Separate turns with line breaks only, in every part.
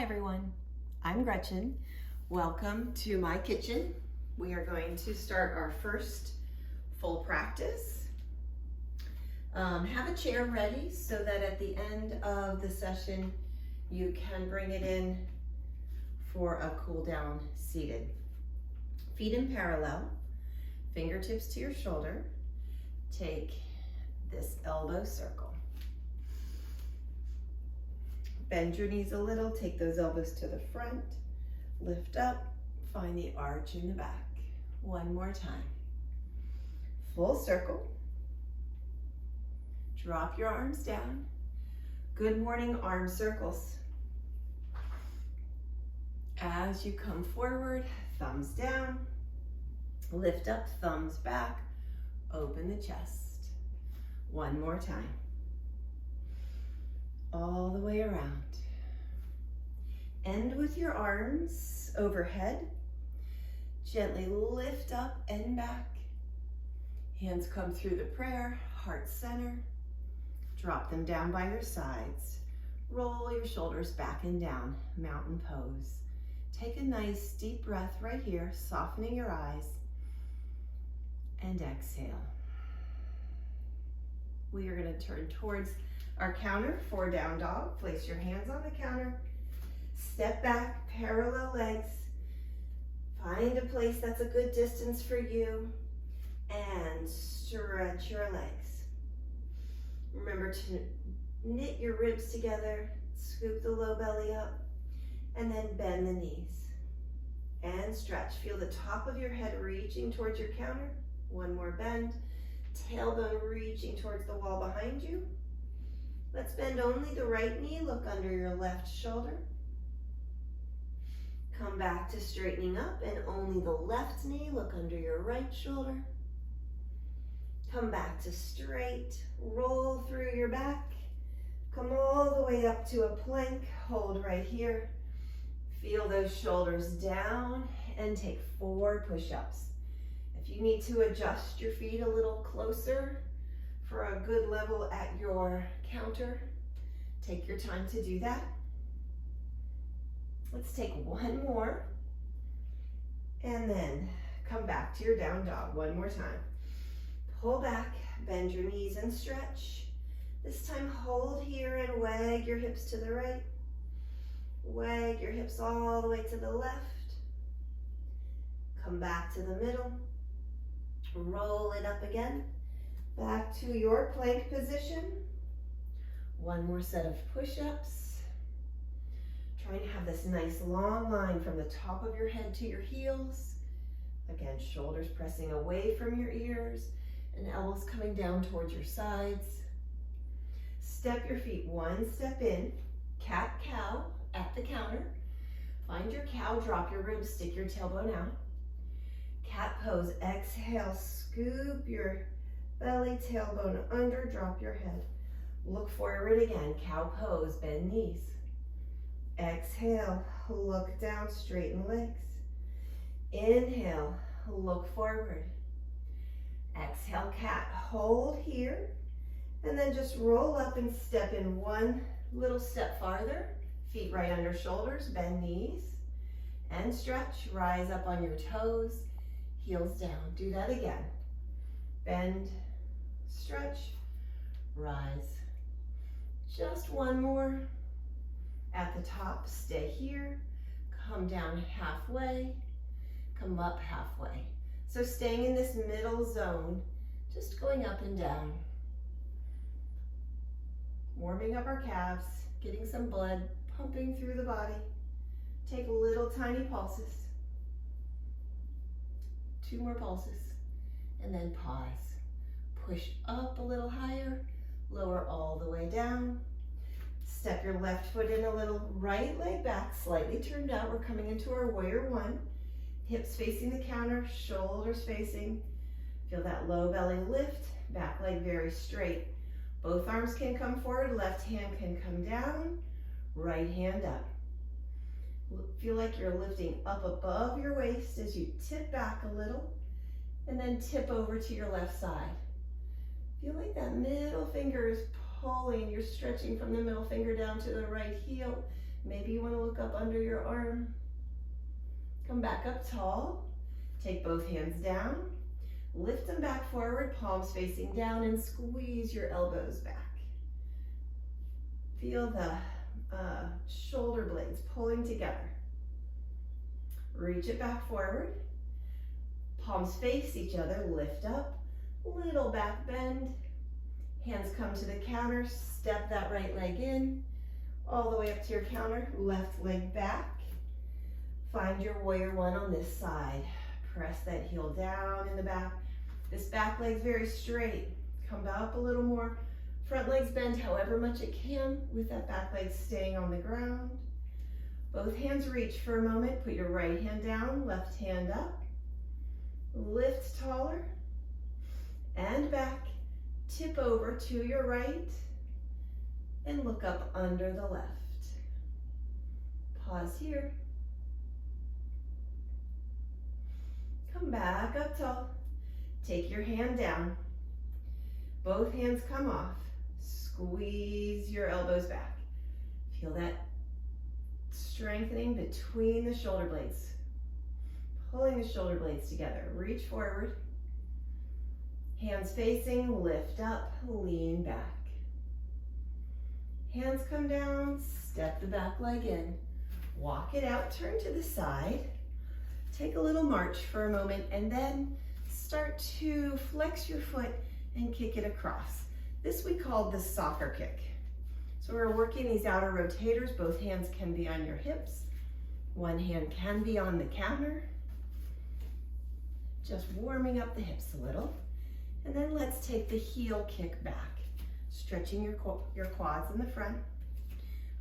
everyone, I'm Gretchen. Welcome to my kitchen. We are going to start our first full practice. Have a chair ready so that at the end of the session you can bring it in for a cool down seated. Feet in parallel, fingertips to your shoulder. Take this elbow circle. Bend your knees a little, take those elbows to the front, lift up, find the arch in the back. One more time. Full circle. Drop your arms down. Good morning arm circles. As you come forward, thumbs down, lift up, thumbs back, open the chest. One more time. All the way around. End with your arms overhead. Gently lift up and back. Hands come through the prayer, heart center. Drop them down by your sides. Roll your shoulders back and down, mountain pose. Take a nice deep breath right here, softening your eyes. And exhale. We are going to turn towards our counter for down dog. Place your hands on the counter. Step back, parallel legs. Find a place that's a good distance for you. And stretch your legs. Remember to knit your ribs together. Scoop the low belly up. And then bend the knees. And stretch. Feel the top of your head reaching towards your counter. One more bend. Tailbone reaching towards the wall behind you. Let's bend only the right knee, look under your left shoulder. Come back to straightening up and only the left knee, look under your right shoulder. Come back to straight, roll through your back. Come all the way up to a plank, hold right here. Feel those shoulders down and take 4 push-ups. If you need to adjust your feet a little closer, for a good level at your counter, take your time to do that. Let's take one more and then come back to your down dog one more time. Pull back, bend your knees and stretch. This time hold here and wag your hips to the right. Wag your hips all the way to the left. Come back to the middle. Roll it up again. Back to your plank position. One more set of push-ups. Trying to have this nice long line from the top of your head to your heels. Again, shoulders pressing away from your ears and elbows coming down towards your sides. Step your feet one step in. Cat-cow at the counter. Find your cow, drop your ribs, stick your tailbone out. Cat pose, exhale, scoop your belly, tailbone under, drop your head. Look forward again, cow pose, bend knees. Exhale, look down, straighten legs. Inhale, look forward. Exhale, cat, hold here. And then just roll up and step in one little step farther. Feet right under shoulders, bend knees. And stretch, rise up on your toes, heels down. Do that again. Bend, stretch, rise. Just one more. At the top, stay here. Come down halfway, come up halfway. So staying in this middle zone, just going up and down. Warming up our calves, getting some blood pumping through the body. Take little tiny pulses. 2 more pulses, and then pause. Push up a little higher, lower all the way down. Step your left foot in a little, right leg back, slightly turned out. We're coming into our warrior one. Hips facing the counter, shoulders facing. Feel that low belly lift, back leg very straight. Both arms can come forward, left hand can come down, right hand up. Feel like you're lifting up above your waist as you tip back a little, and then tip over to your left side. Feel like that middle finger is pulling. You're stretching from the middle finger down to the right heel. Maybe you want to look up under your arm. Come back up tall. Take both hands down. Lift them back forward, palms facing down, and squeeze your elbows back. Feel the shoulder blades pulling together. Reach it back forward. Palms face each other, lift up. Little back bend. Hands come to the counter, step that right leg in. All the way up to your counter, left leg back. Find your warrior one on this side. Press that heel down in the back. This back leg's very straight. Come up a little more. Front legs bend however much it can with that back leg staying on the ground. Both hands reach for a moment. Put your right hand down, left hand up. Lift taller and back. Tip over to your right and look up under the left. Pause here. Come back up tall. Take your hand down. Both hands come off. Squeeze your elbows back. Feel that strengthening between the shoulder blades. Pulling the shoulder blades together. Reach forward. Hands facing, lift up, lean back. Hands come down, step the back leg in. Walk it out, turn to the side. Take a little march for a moment and then start to flex your foot and kick it across. This we call the soccer kick. So we're working these outer rotators. Both hands can be on your hips. One hand can be on the counter. Just warming up the hips a little. And then let's take the heel kick back. Stretching your quads in the front.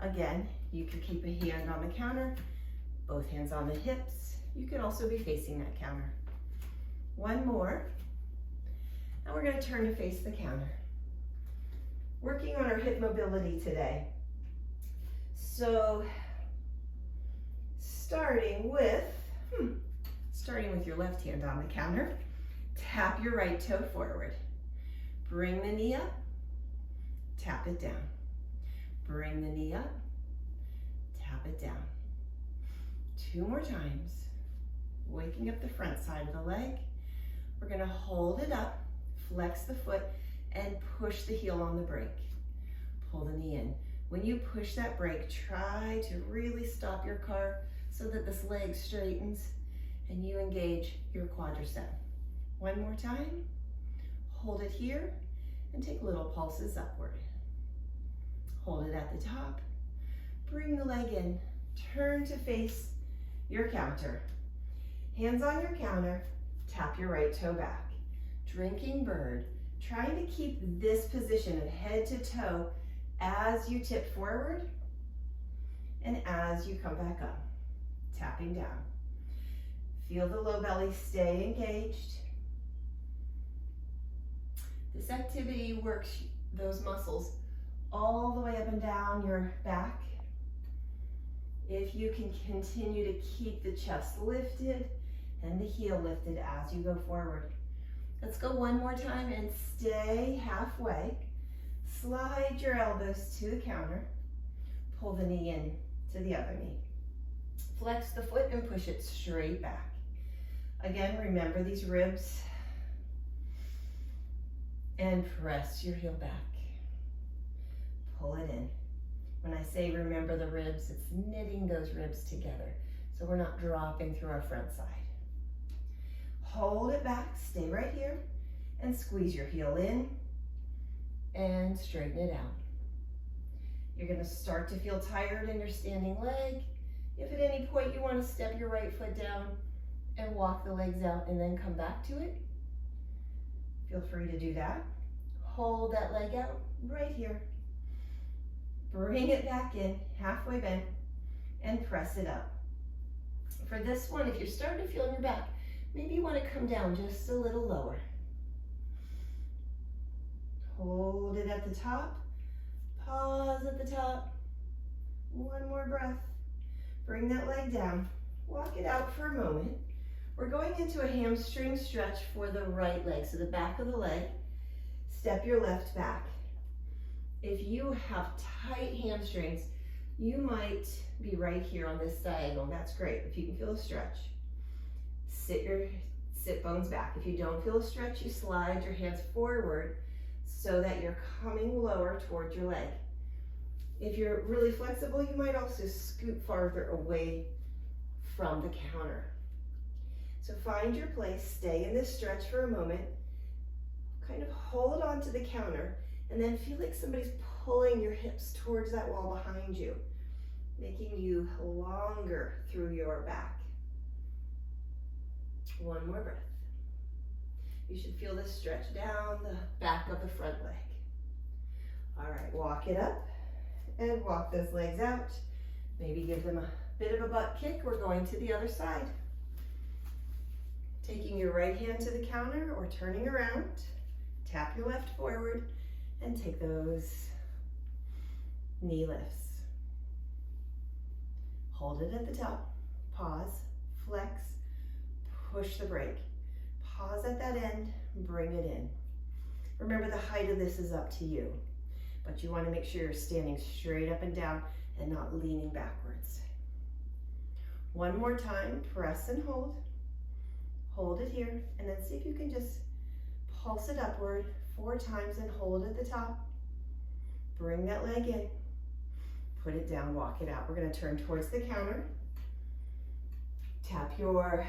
Again, you could keep a hand on the counter, both hands on the hips. You could also be facing that counter. One more. Now we're going to turn to face the counter. Working on our hip mobility today. So starting with your left hand on the counter, tap your right toe forward. Bring the knee up, tap it down. Bring the knee up, tap it down. 2 more times. Waking up the front side of the leg. We're gonna hold it up, flex the foot, and push the heel on the brake. Pull the knee in. When you push that brake, try to really stop your car so that this leg straightens and you engage your quadricep. 1 more time. Hold it here and take little pulses upward. Hold it at the top. Bring the leg in. Turn to face your counter. Hands on your counter. Tap your right toe back. Drinking bird. Trying to keep this position of head to toe as you tip forward and as you come back up. Tapping down. Feel the low belly stay engaged. This activity works those muscles all the way up and down your back. If you can continue to keep the chest lifted and the heel lifted as you go forward. Let's go 1 more time and stay halfway. Slide your elbows to the counter. Pull the knee in to the other knee. Flex the foot and push it straight back. Again, remember these ribs. And press your heel back. Pull it in. When I say remember the ribs, it's knitting those ribs together so we're not dropping through our front side. Hold it back, stay right here, and squeeze your heel in and straighten it out. You're gonna start to feel tired in your standing leg. If at any point you wanna step your right foot down and walk the legs out and then come back to it, feel free to do that. Hold that leg out right here. Bring it back in, halfway bent, and press it up. For this one, if you're starting to feel in your back, maybe you want to come down just a little lower. Hold it at the top. Pause at the top. 1 more breath. Bring that leg down. Walk it out for a moment. We're going into a hamstring stretch for the right leg, so the back of the leg. Step your left back. If you have tight hamstrings, You might be right here on this diagonal. That's great. If you can feel a stretch, sit your sit bones back. If you don't feel a stretch, you slide your hands forward so that you're coming lower towards your leg. If you're really flexible, you might also scoot farther away from the counter. So find your place, stay in this stretch for a moment, kind of hold on to the counter, and then feel like somebody's pulling your hips towards that wall behind you, making you longer through your back. One more breath. You should feel this stretch down the back of the front leg. All right, walk it up and walk those legs out. Maybe give them a bit of a butt kick. We're going to the other side. Taking your right hand to the counter or turning around, tap your left forward and take those knee lifts. Hold it at the top, pause, flex, push the brake. Pause at that end, bring it in. Remember, the height of this is up to you, but you want to make sure you're standing straight up and down and not leaning backwards. One more time, press and hold. Hold it here, and then see if you can just pulse it upward 4 times and hold at the top. Bring that leg in, put it down, walk it out. We're going to turn towards the counter. Tap your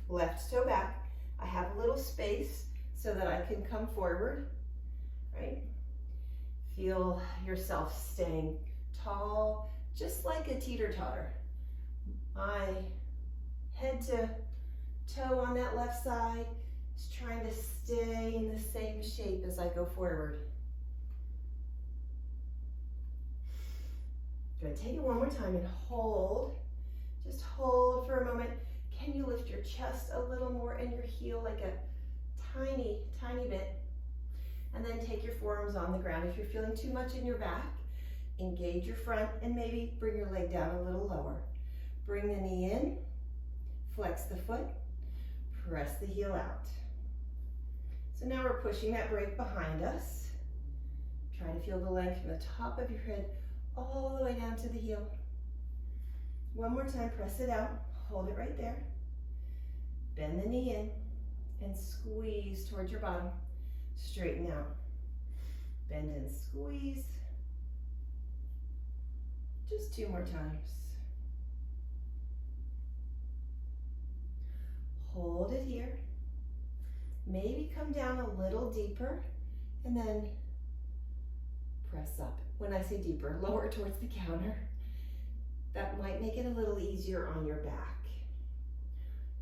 left toe back. I have a little space so that I can come forward, right? Feel yourself staying tall, just like a teeter-totter. My head to toe on that left side is trying to stay in the same shape as I go forward. Good, take it one more time and hold. Just hold for a moment. Can you lift your chest a little more and your heel like a tiny, tiny bit? And then take your forearms on the ground. If you're feeling too much in your back, engage your front and maybe bring your leg down a little lower. Bring the knee in, flex the foot, press the heel out. So now we're pushing that brake behind us. Try to feel the length from the top of your head all the way down to the heel. One more time, press it out, hold it right there. Bend the knee in and squeeze towards your bottom. Straighten out. Bend and squeeze. Just 2 more times. Hold it here. Maybe come down a little deeper and then press up. When I say deeper, lower towards the counter. That might make it a little easier on your back.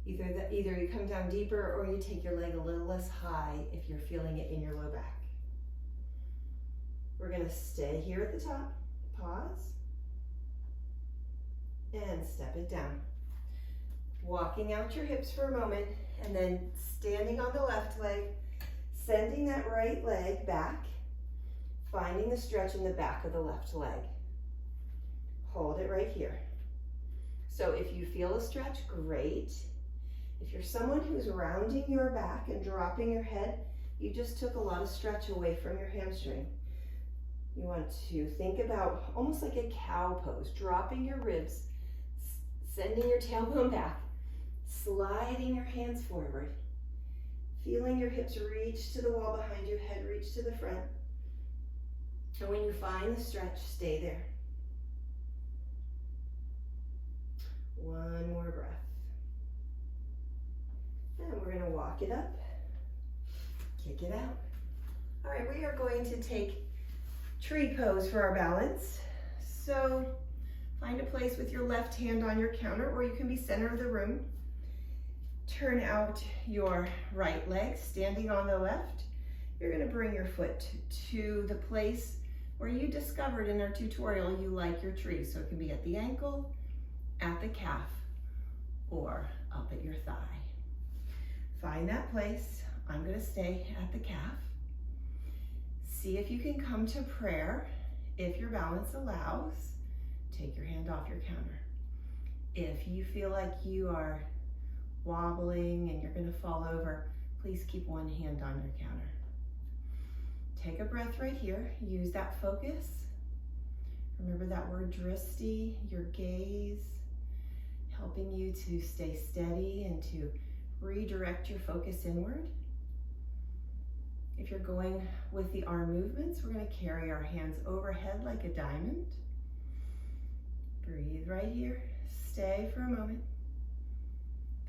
Either you come down deeper or you take your leg a little less high if you're feeling it in your low back. We're going to stay here at the top. Pause. And step it down. Walking out your hips for a moment and then standing on the left leg, sending that right leg back, finding the stretch in the back of the left leg. Hold it right here. So if you feel a stretch, great. If you're someone who's rounding your back and dropping your head, you just took a lot of stretch away from your hamstring. You want to think about almost like a cow pose, dropping your ribs, sending your tailbone back, sliding your hands forward, feeling your hips reach to the wall behind you, head reach to the front. And when you find the stretch, stay there. One more breath. And we're going to walk it up, kick it out. All right, we are going to take tree pose for our balance. So find a place with your left hand on your counter, or you can be center of the room. Turn out your right leg, standing on the left. You're going to bring your foot to the place where you discovered in our tutorial you like your tree. So it can be at the ankle, at the calf, or up at your thigh. Find that place. I'm going to stay at the calf. See if you can come to prayer. If your balance allows, take your hand off your counter. If you feel like you are wobbling and you're going to fall over, please keep one hand on your counter. Take a breath right here. Use that focus. Remember that word drishti, your gaze, helping you to stay steady and to redirect your focus inward. If you're going with the arm movements, we're going to carry our hands overhead like a diamond. Breathe right here. Stay for a moment.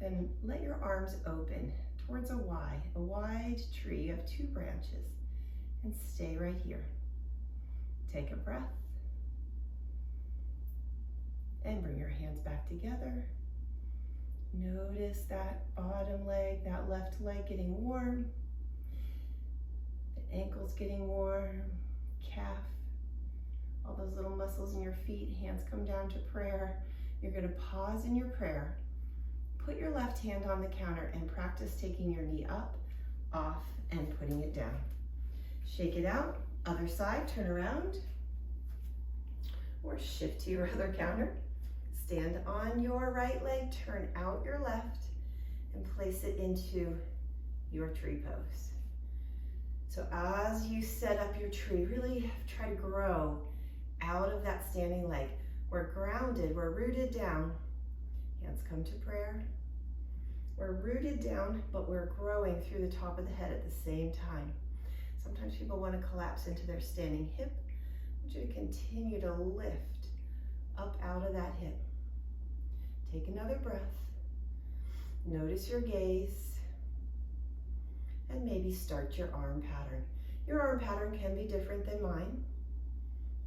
Then let your arms open towards a wide tree of 2 branches, and stay right here. Take a breath and bring your hands back together. Notice that bottom leg, that left leg getting warm. The ankle's getting warm, calf, all those little muscles in your feet. Hands come down to prayer. You're going to pause in your prayer. Put your left hand on the counter and practice taking your knee up, off, and putting it down. Shake it out. Other side, turn around. Or shift to your other counter. Stand on your right leg, turn out your left, and place it into your tree pose. So as you set up your tree, really try to grow out of that standing leg. We're grounded, we're rooted down. Hands come to prayer. We're rooted down, but we're growing through the top of the head at the same time. Sometimes people want to collapse into their standing hip. I want you to continue to lift up out of that hip. Take another breath. Notice your gaze. And maybe start your arm pattern. Your arm pattern can be different than mine.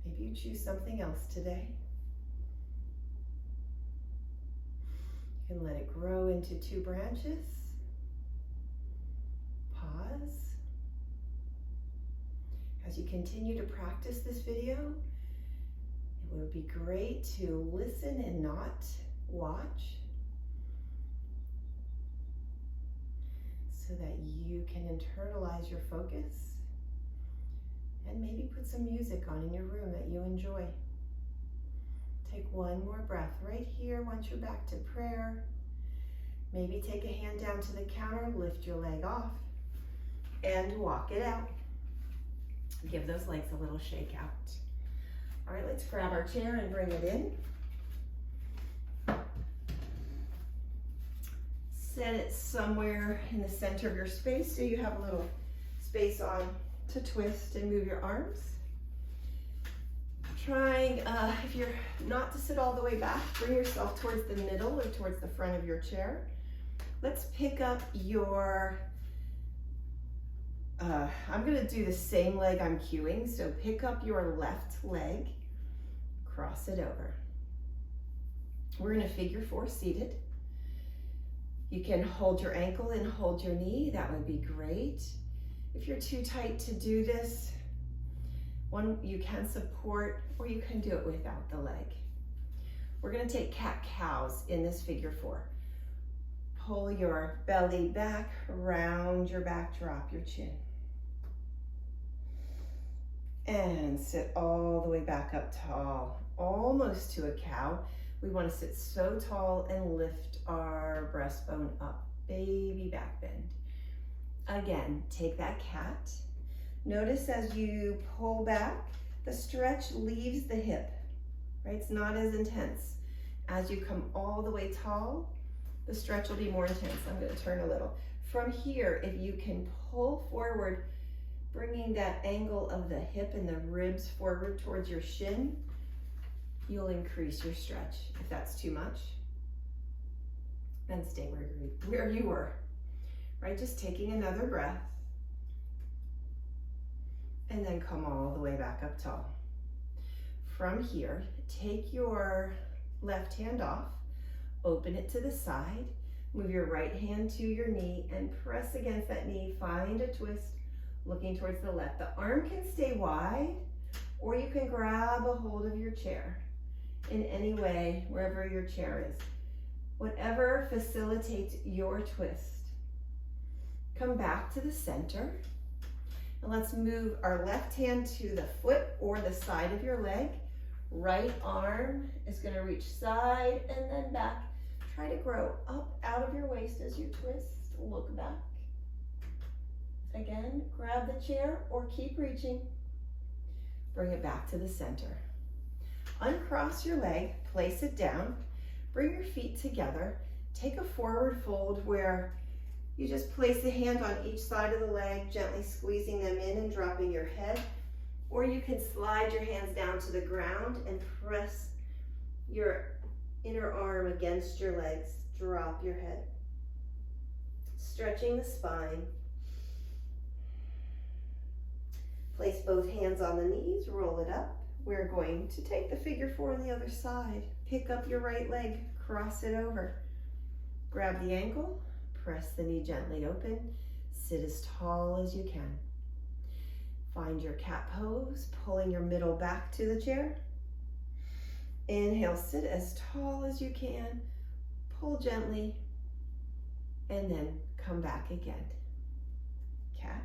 Maybe you choose something else today. You can let it grow into 2 branches. Pause. As you continue to practice this video, it would be great to listen and not watch, so that you can internalize your focus and maybe put some music on in your room that you enjoy. Take one more breath right here once you're back to prayer. Maybe take a hand down to the counter, lift your leg off, and walk it out. Give those legs a little shake out. All right, let's grab our chair and bring it in. Set it somewhere in the center of your space so you have a little space on to twist and move your arms. Trying, if you're not to sit all the way back, bring yourself towards the middle or towards the front of your chair. Let's pick up your, I'm gonna do the same leg I'm cueing, so pick up your left leg, cross it over. We're gonna figure 4 seated. You can hold your ankle and hold your knee, that would be great. If you're too tight to do this, one, you can support, or you can do it without the leg. We're gonna take cat-cows in this figure 4. Pull your belly back, round your back, drop your chin. And sit all the way back up tall, almost to a cow. We wanna sit so tall and lift our breastbone up, baby back bend. Again, take that cat. Notice as you pull back, the stretch leaves the hip, right? It's not as intense. As you come all the way tall, the stretch will be more intense. I'm gonna turn a little. From here, if you can pull forward, bringing that angle of the hip and the ribs forward towards your shin, you'll increase your stretch. If that's too much, then stay where you were, right? Just taking another breath. And then come all the way back up tall. From here, take your left hand off, open it to the side, move your right hand to your knee and press against that knee, find a twist, looking towards the left. The arm can stay wide, or you can grab a hold of your chair in any way, wherever your chair is. Whatever facilitates your twist. Come back to the center. And let's move our left hand to the foot or the side of your leg. Right arm is going to reach side and then back. Try to grow up out of your waist as you twist. Look back. Again, grab the chair or keep reaching. Bring it back to the center. Uncross your leg, place it down, bring your feet together, take a forward fold where you just place a hand on each side of the leg, gently squeezing them in and dropping your head. Or you can slide your hands down to the ground and press your inner arm against your legs. Drop your head. Stretching the spine. Place both hands on the knees, roll it up. We're going to take the figure four on the other side. Pick up your right leg, cross it over. Grab the ankle, press the knee gently open. Sit as tall as you can. Find your cat pose, pulling your middle back to the chair. Inhale, sit as tall as you can. Pull gently, and then come back again. Cat.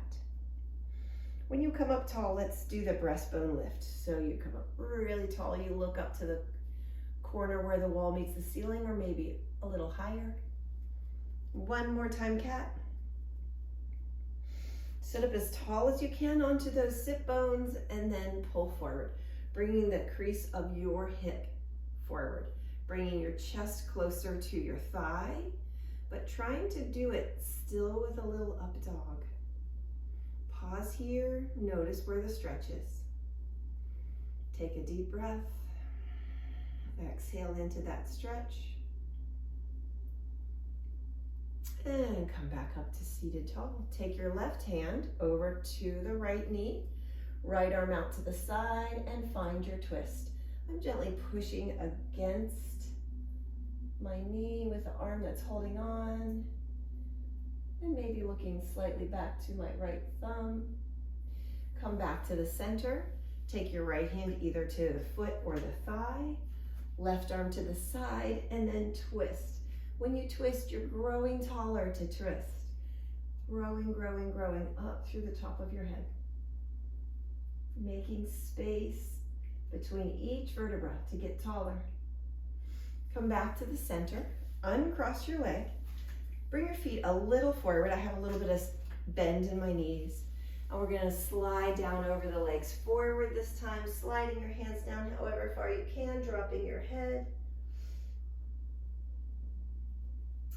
When you come up tall, let's do the breastbone lift. So you come up really tall, you look up to the corner where the wall meets the ceiling, or maybe a little higher. One more time, cat. Sit up as tall as you can onto those sit bones and then pull forward, bringing the crease of your hip forward, bringing your chest closer to your thigh, but trying to do it still with a little up dog. Pause here, notice where the stretch is. Take a deep breath, exhale into that stretch, and come back up to seated tall. Take your left hand over to the right knee, right arm out to the side, and find your twist. I'm gently pushing against my knee with the arm that's holding on, and maybe looking slightly back to my right thumb. Come back to the center. Take your right hand either to the foot or the thigh, left arm to the side, and then twist. When you twist, you're growing taller to twist. Growing, growing, growing up through the top of your head. Making space between each vertebra to get taller. Come back to the center, uncross your leg, bring your feet a little forward. I have a little bit of bend in my knees. And we're gonna slide down over the legs forward this time, sliding your hands down however far you can, dropping your head.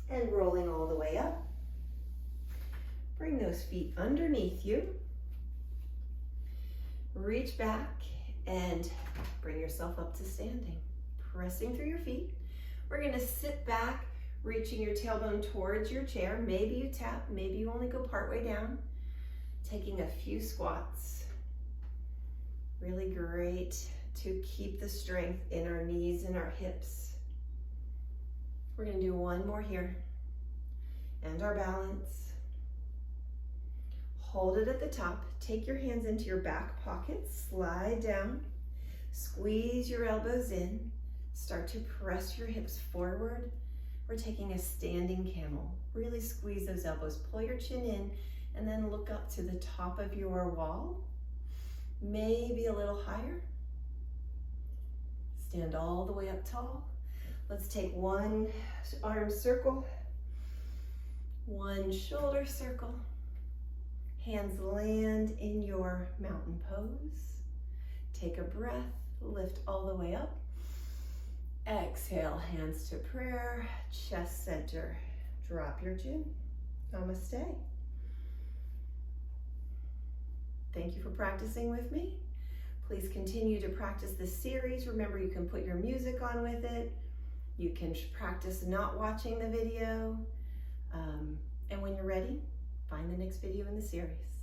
And rolling all the way up. Bring those feet underneath you. Reach back and bring yourself up to standing. Pressing through your feet. We're gonna sit back, reaching your tailbone towards your chair. Maybe you tap, maybe you only go partway down. Taking a few squats. Really great to keep the strength in our knees and our hips. We're gonna do one more here. And our balance. Hold it at the top. Take your hands into your back pockets. Slide down. Squeeze your elbows in. Start to press your hips forward. We're taking a standing camel. Really squeeze those elbows. Pull your chin in and then look up to the top of your wall. Maybe a little higher. Stand all the way up tall. Let's take one arm circle, one shoulder circle. Hands land in your mountain pose. Take a breath, lift all the way up. Exhale, hands to prayer, chest center. Drop your chin. Namaste. Thank you for practicing with me. Please continue to practice this series. Remember, you can put your music on with it. You can practice not watching the video. And when you're ready, find the next video in the series.